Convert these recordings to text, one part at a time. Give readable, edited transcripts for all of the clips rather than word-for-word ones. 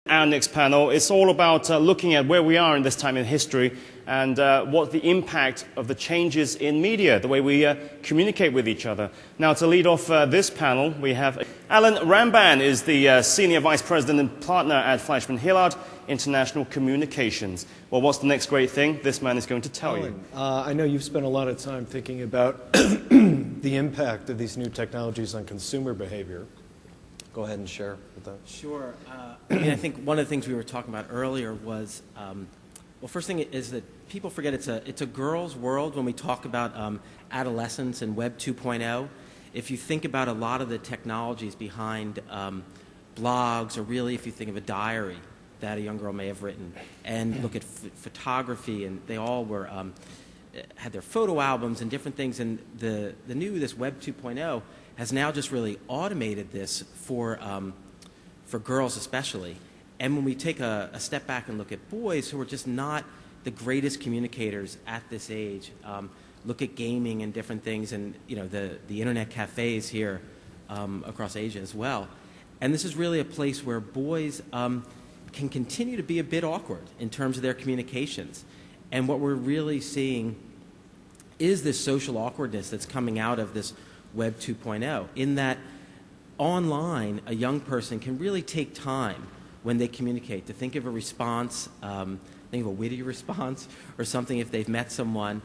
Our next panel, it's all about looking at where we are in this time in history and what the impact of the changes in media, the way we communicate with each other. Now, to lead off this panel, we have Alan Rambam, is the Senior Vice President and Partner at Fleischmann Hillard International Communications. Well, what's the next great thing? This man is going to tell you. I know you've spent a lot of time thinking about the impact of these new technologies on consumer behavior. Go ahead and share with that. Sure. I think one of the things we were talking about earlier was, well, first thing is that people forget it's a girl's world when we talk about adolescence and Web 2.0. If you think about a lot of the technologies behind blogs, or really if you think of a diary that a young girl may have written, and look at photography, and they all were had their photo albums and different things, and this Web 2.0 has now just really automated this for girls especially. And when we take a step back and look at boys who are just not the greatest communicators at this age, look at gaming and different things, and the internet cafes here across Asia as well. And this is really a place where boys can continue to be a bit awkward in terms of their communications. And what we're really seeing is this social awkwardness that's coming out of this Web 2.0, in that online a young person can really take time when they communicate to think of a response, think of a witty response or something if they've met someone,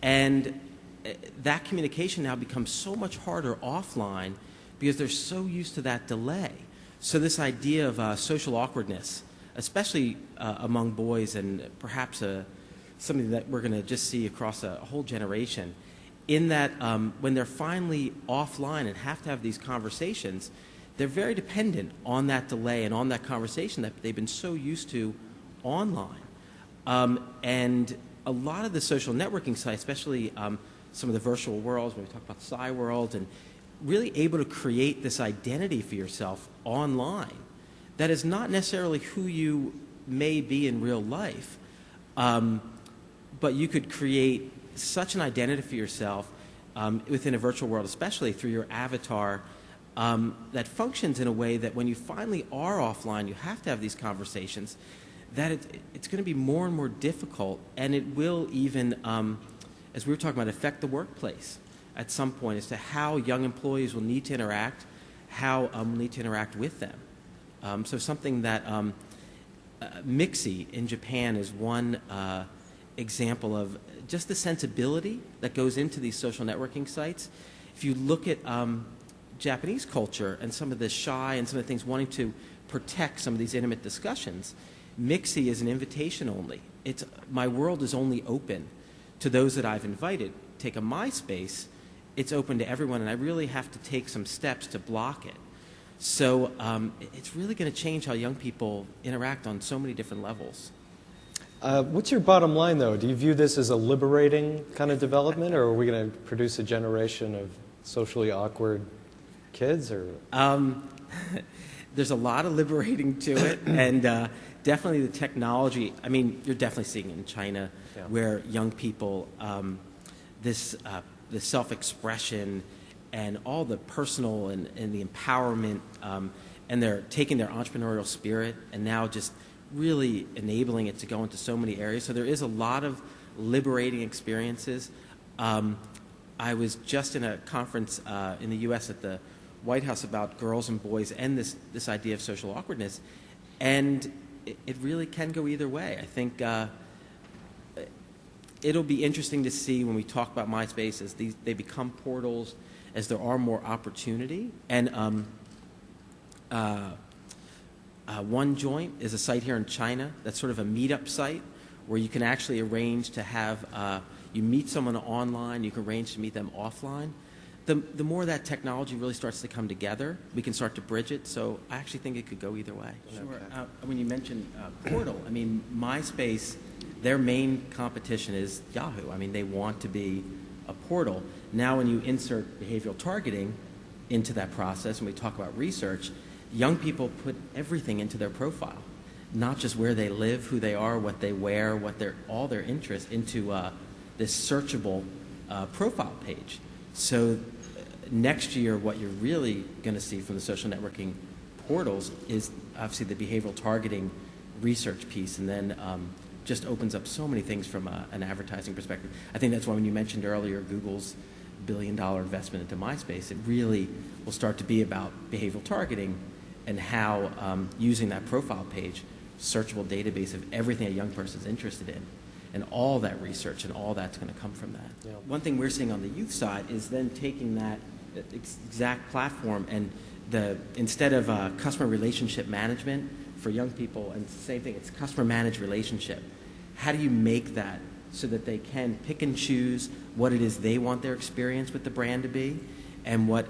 and that communication now becomes so much harder offline because they're so used to that delay. So this idea of social awkwardness, especially among boys, and perhaps something that we're going to just see across a whole generation, in that when they're finally offline and have to have these conversations, they're very dependent on that delay and on that conversation that they've been so used to online. And a lot of the social networking sites, especially some of the virtual worlds, when we talk about Psy World, and really able to create this identity for yourself online that is not necessarily who you may be in real life, but you could create such an identity for yourself within a virtual world, especially through your avatar, that functions in a way that when you finally are offline, you have to have these conversations, that it's going to be more and more difficult, and it will even, as we were talking about, affect the workplace at some point as to how young employees will need to interact, how we'll need to interact with them. So something that Mixi in Japan is one example of just the sensibility that goes into these social networking sites. If you look at Japanese culture and some of the shy and some of the things wanting to protect some of these intimate discussions, Mixi is an invitation only. It's my world is only open to those that I've invited. Take a MySpace, it's open to everyone, and I really have to take some steps to block it. So it's really going to change how young people interact on so many different levels. What's your bottom line, though? Do you view this as a liberating kind of development, or are we going to produce a generation of socially awkward kids? Or there's a lot of liberating to it, and definitely the technology. I mean, you're definitely seeing it in China, where young people, this self-expression and all the personal and the empowerment, and they're taking their entrepreneurial spirit and now just really enabling it to go into so many areas. So there is a lot of liberating experiences. I was just in a conference in the U.S. at the White House about girls and boys and this idea of social awkwardness, and it really can go either way. I think it'll be interesting to see when we talk about MySpace as they become portals, as there are more opportunity. And One Joint is a site here in China that's sort of a meetup site where you can actually arrange to have, you meet someone online, you can arrange to meet them offline. The more that technology really starts to come together, we can start to bridge it. So I actually think it could go either way. Sure. When you mentioned Portal, I mean, MySpace, their main competition is Yahoo. I mean, they want to be a portal. Now when you insert behavioral targeting into that process, and we talk about research, young people put everything into their profile, not just where they live, who they are, what they wear, all their interests into this searchable profile page. So next year, what you're really going to see from the social networking portals is obviously the behavioral targeting research piece, and then just opens up so many things from an advertising perspective. I think that's why when you mentioned earlier Google's billion-dollar investment into MySpace, it really will start to be about behavioral targeting and how using that profile page, searchable database of everything a young person's interested in, and all that research and all that's going to come from that. Yeah. One thing we're seeing on the youth side is then taking that exact platform and instead of customer relationship management for young people, and it's the same thing, it's customer managed relationship. How do you make that so that they can pick and choose what it is they want their experience with the brand to be, and what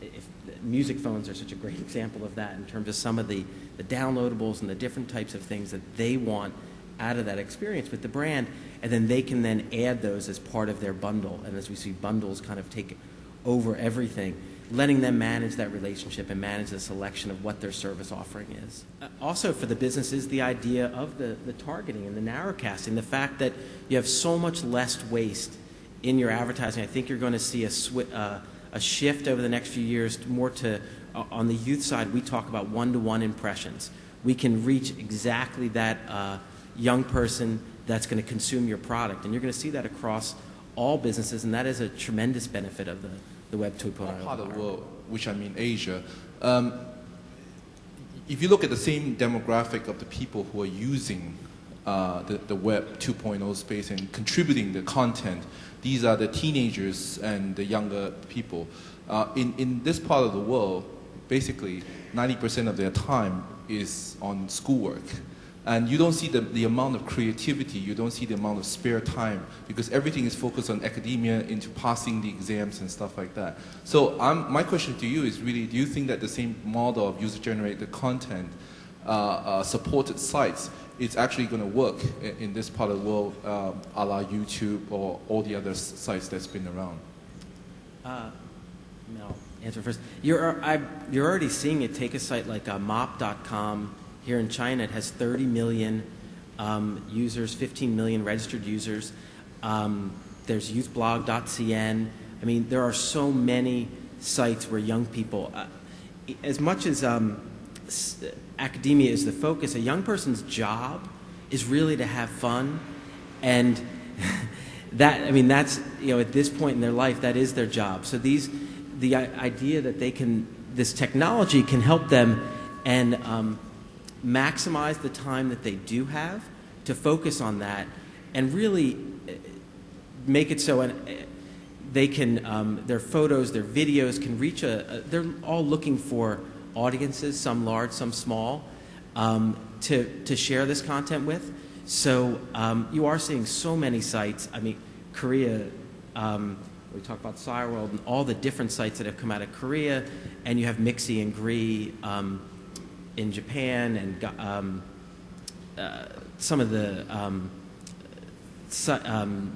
if music phones are such a great example of that in terms of some of the downloadables and the different types of things that they want out of that experience with the brand, and then they can then add those as part of their bundle. And as we see bundles kind of take over everything, letting them manage that relationship and manage the selection of what their service offering is. Also for the businesses, the idea of the targeting and the narrowcasting, the fact that you have so much less waste in your advertising. I think you're going to see a shift over the next few years more to, on the youth side, we talk about one-to-one impressions. We can reach exactly that young person that's going to consume your product, and you're going to see that across all businesses, and that is a tremendous benefit of the Web 2.0. Part of the world, which I mean Asia, if you look at the same demographic of the people who are using the Web 2.0 space and contributing the content, these are the teenagers and the younger people. In this part of the world, basically 90% of their time is on schoolwork. And you don't see the amount of creativity, you don't see the amount of spare time, because everything is focused on academia, into passing the exams and stuff like that. So my question to you is really, do you think that the same model of user-generated content, supported sites, is actually going to work in this part of the world, a la YouTube or all the other sites that's been around? I'll answer first. You're already seeing it. Take a site like mop.com. Here in China, it has 30 million users, 15 million registered users. There's youthblog.cn. I mean, there are so many sites where young people, as much as academia is the focus, a young person's job is really to have fun. And that's, at this point in their life, that is their job. So the idea that this technology can help them and maximize the time that they do have to focus on that, and really make it so they can, their photos, their videos can reach they're all looking for audiences, some large, some small, to share this content with. So you are seeing so many sites. I mean, Korea, we talk about Cyworld and all the different sites that have come out of Korea, and you have Mixi and Gree in Japan, and some of the, I'm trying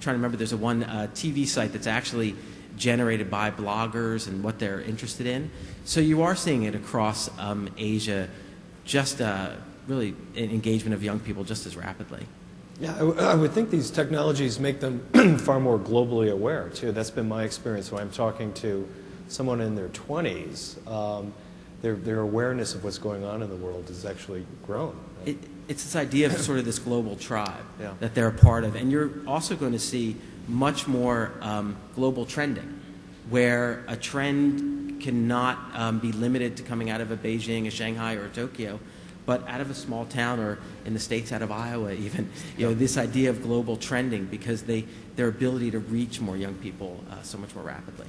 to remember, there's one TV site that's actually generated by bloggers and what they're interested in. So you are seeing it across Asia, just really an engagement of young people just as rapidly. Yeah, I would think these technologies make them far more globally aware, too. That's been my experience when I'm talking to someone in their 20s. Their awareness of what's going on in the world has actually grown. It's this idea of sort of this global tribe Yeah. that they're a part of. And you're also going to see much more global trending, where a trend cannot be limited to coming out of a Beijing, a Shanghai, or a Tokyo, but out of a small town, or in the States, out of Iowa even. This idea of global trending, because their ability to reach more young people so much more rapidly.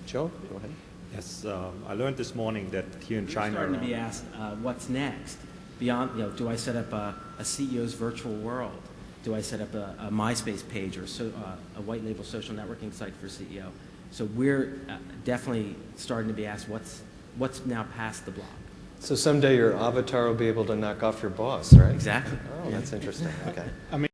Joe, go ahead. Yes, I learned this morning that here in China. We're starting to be asked, what's next? Beyond, do I set up a CEO's virtual world? Do I set up a MySpace page, or a white label social networking site for CEO? So we're definitely starting to be asked, what's now past the block? So someday your avatar will be able to knock off your boss, right? Exactly. Oh, that's interesting. Okay. I mean,